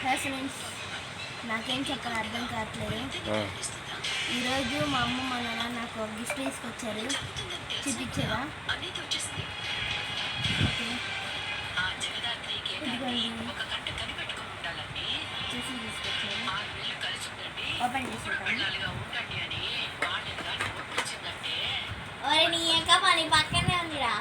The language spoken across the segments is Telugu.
ఫ్రెండ్స్ నాకేం చెప్పాలి అర్థం కావట్లేదు. ఈరోజు మా అమ్మ మా నాన్న నాకు గిఫ్ట్ తీసుకొచ్చారు, చూపించారా? ఓకే చూసి తీసుకొచ్చారు, ఓపెన్ చేసేద్దాం. నీ ఇంకా పని పక్కనే ఉందిరా.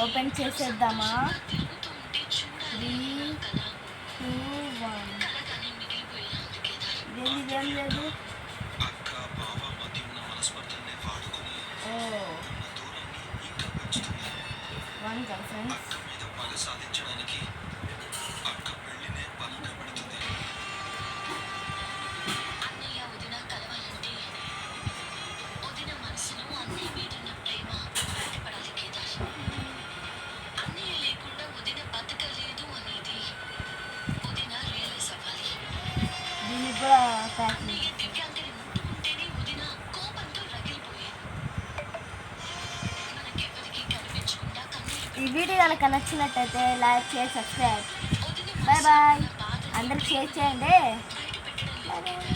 ఓపెన్ చేసేద్దామా? 3, 2, 1. ఇదేం లేదు. One friends. ఈ వీడియో కనుక నచ్చినట్టయితే లైక్ చేసి సబ్స్క్రైబ్. బాయ్ బాయ్, అందరికి షేర్ చేయండి. Bye bye.